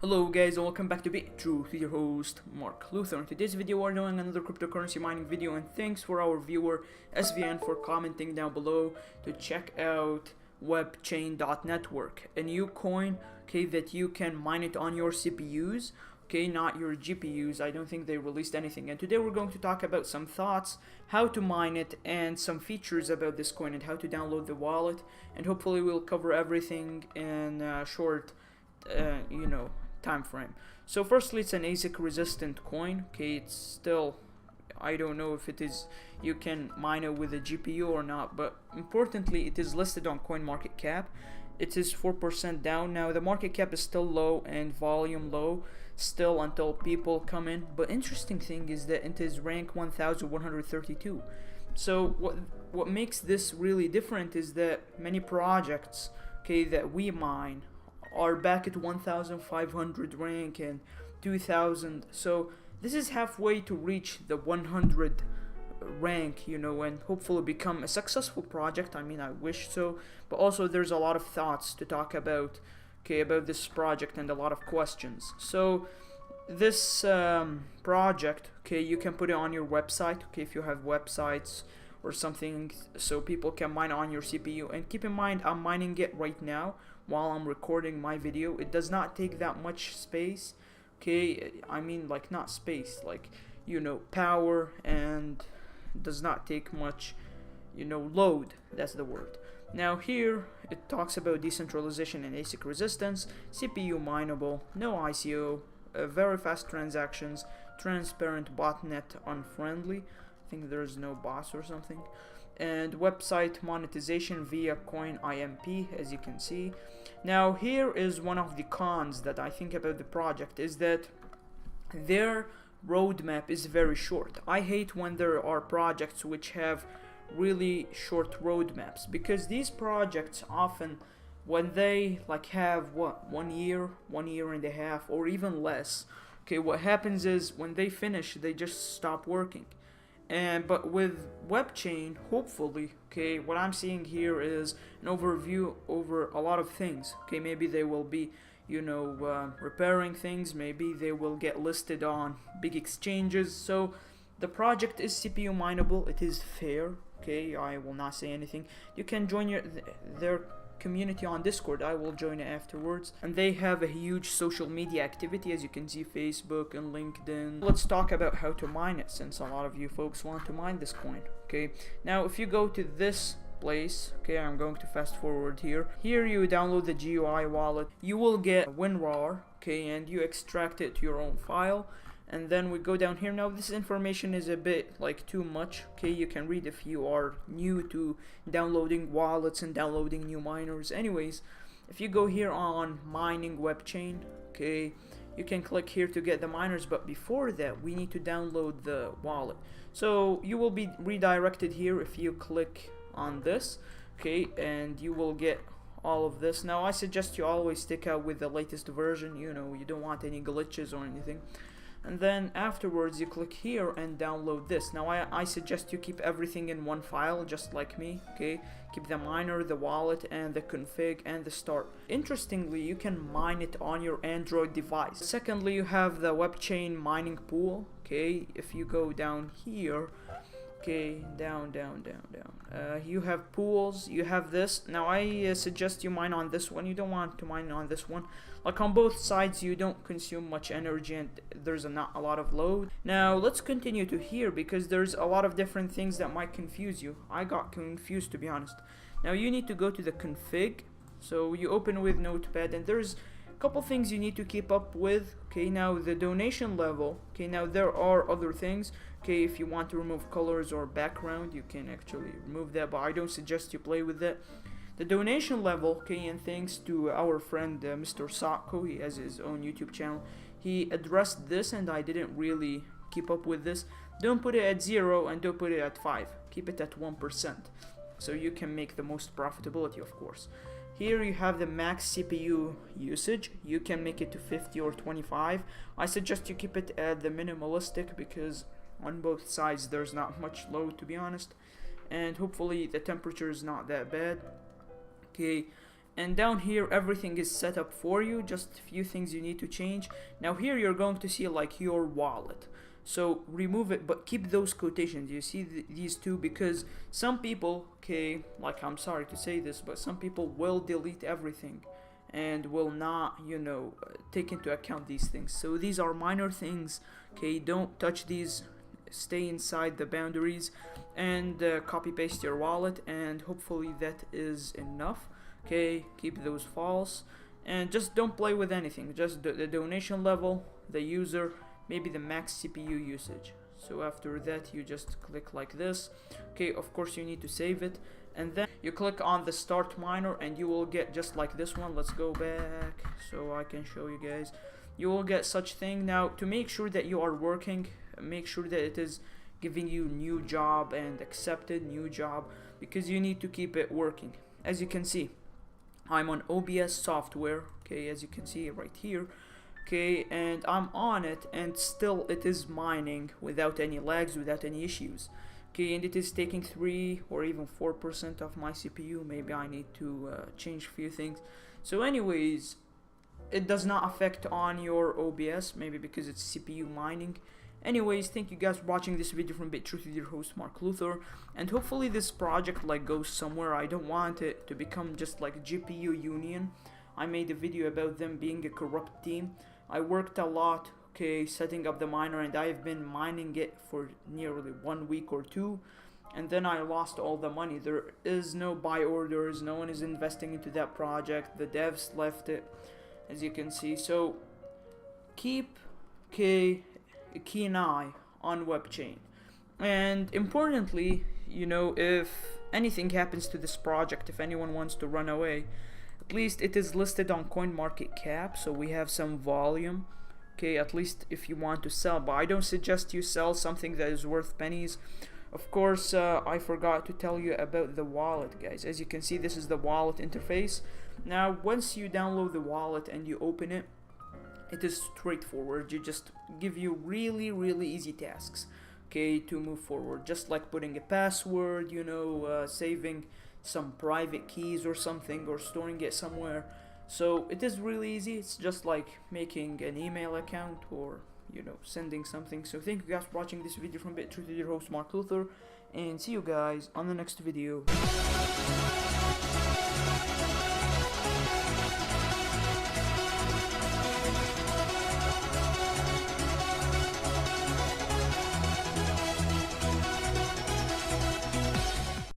Hello guys and welcome back to Truth with your host Mark Luther. In today's video we're doing another cryptocurrency mining video, and thanks for our viewer SVN for commenting down below to check out Webchain.network, a new coin that you can mine it on your CPUs, not your GPUs. I don't think they released anything, and today we're going to talk about some thoughts, how to mine it, and some features about this coin and how to download the wallet, and hopefully we'll cover everything in a short time frame. So firstly, it's an ASIC resistant coin. It's still, I don't know if it is, you can mine it with a GPU or not, but importantly it is listed on CoinMarketCap. It is 4% down. Now the market cap is still low and volume low still until people come in, but interesting thing is that it is rank 1132. So what makes this really different is that many projects that we mine are back at 1500 rank and 2000, so this is halfway to reach the 100 rank, and hopefully become a successful project. I mean, I wish so, but also there's a lot of thoughts to talk about about this project and a lot of questions. So this project, you can put it on your website, if you have websites or something, so people can mine on your CPU. And keep in mind, I'm mining it right now while I'm recording my video. It does not take that much space, I mean, like, not space, like, power, and does not take much, load, that's the word. Now here it talks about decentralization and ASIC resistance, CPU mineable, no ICO, very fast transactions, transparent, botnet unfriendly, I think there's no bots or something, and website monetization via coin IMP, as you can see. Now here is one of the cons that I think about the project, is that their roadmap is very short. I hate when there are projects which have really short roadmaps, because these projects often, when they have 1 year, 1.5 years, or even less, what happens is when they finish they just stop working. But with Webchain, hopefully, what I'm seeing here is an overview over a lot of things. Maybe they will be, repairing things. Maybe they will get listed on big exchanges. So the project is CPU mineable. It is fair. I will not say anything. You can join their community on Discord. I will join it afterwards, and they have a huge social media activity, as you can see, Facebook and LinkedIn. Let's talk about how to mine it, since a lot of you folks want to mine this coin. Now if you go to this place, I'm going to fast forward here you download the GUI wallet. You will get WinRAR, and you extract it to your own file. And then we go down here. Now this information is a bit too much, you can read if you are new to downloading wallets and downloading new miners. Anyways, if you go here on mining Webchain, you can click here to get the miners, but before that we need to download the wallet. So you will be redirected here if you click on this, and you will get all of this. Now I suggest you always stick out with the latest version, you don't want any glitches or anything. And then afterwards you click here and download this. Now I suggest you keep everything in one file, just like me, keep the miner, the wallet, and the config, and the start. Interestingly, you can mine it on your Android device. Secondly, you have the Webchain mining pool, if you go down here, down, you have pools, you have this. Now I suggest you mine on this one. You don't want to mine on this one. Like, on both sides you don't consume much energy and there's not a lot of load. Now let's continue to here, because there's a lot of different things that might confuse you. I got confused, to be honest. Now you need to go to the config, so you open with Notepad, and there's a couple things you need to keep up with. Now the donation level, now there are other things. If you want to remove colors or background, you can actually remove that, but I don't suggest you play with that. The donation level, and thanks to our friend Mr. Sako, he has his own YouTube channel, he addressed this, and I didn't really keep up with this. Don't put it at 0 and don't put it at 5. Keep it at 1%, so you can make the most profitability, of course. Here you have the max CPU usage. You can make it to 50 or 25. I suggest you keep it at the minimalistic, because on both sides there's not much load, to be honest, and hopefully the temperature is not that bad. and down here everything is set up for you, just a few things you need to change. Now here you're going to see like your wallet, so remove it, but keep those quotations. You see these two, because some people, okay, like, I'm sorry to say this, but some people will delete everything and will not, you know, take into account these things. So these are minor things, okay, don't touch these, stay inside the boundaries, and copy paste your wallet, and hopefully that is enough. Okay, keep those false, and just don't play with anything, just the donation level, the user, maybe the max CPU usage. So after that you just click like this. Okay, of course you need to save it, and then you click on the start miner, and you will get just like this one. Let's go back so I can show you guys. You will get such thing. Now, to make sure that you are working, make sure that it is giving you new job and accepted new job, because you need to keep it working. As you can see, I'm on OBS software, okay, as you can see right here, okay, and I'm on it, and still it is mining without any lags, without any issues. Okay, and it is taking 3 or even 4% of my CPU. Maybe I need to change a few things. So anyways, it does not affect on your OBS, maybe because it's CPU mining. Anyways, thank you guys for watching this video from BitTruth with your host Mark Luther, and hopefully this project like goes somewhere. I don't want it to become just like GPU Union. I made a video about them being a corrupt team. I worked a lot, okay, setting up the miner, and I've been mining it for nearly 1 week or 2, and then I lost all the money. There is no buy orders, no one is investing into that project, the devs left it, as you can see. So keep, okay, a keen eye on Webchain, and importantly, you know, if anything happens to this project, if anyone wants to run away, at least it is listed on CoinMarketCap, so we have some volume, okay, at least if you want to sell. But I don't suggest you sell something that is worth pennies. Of course, I forgot to tell you about the wallet, guys. As you can see, this is the wallet interface. Now once you download the wallet and you open it, it is straightforward. You just give you really easy tasks, okay, to move forward, just like putting a password, you know, saving some private keys or something, or storing it somewhere. So it is really easy. It's just like making an email account, or, you know, sending something. So thank you guys for watching this video from BitTruth with your host Mark Luther, and see you guys on the next video.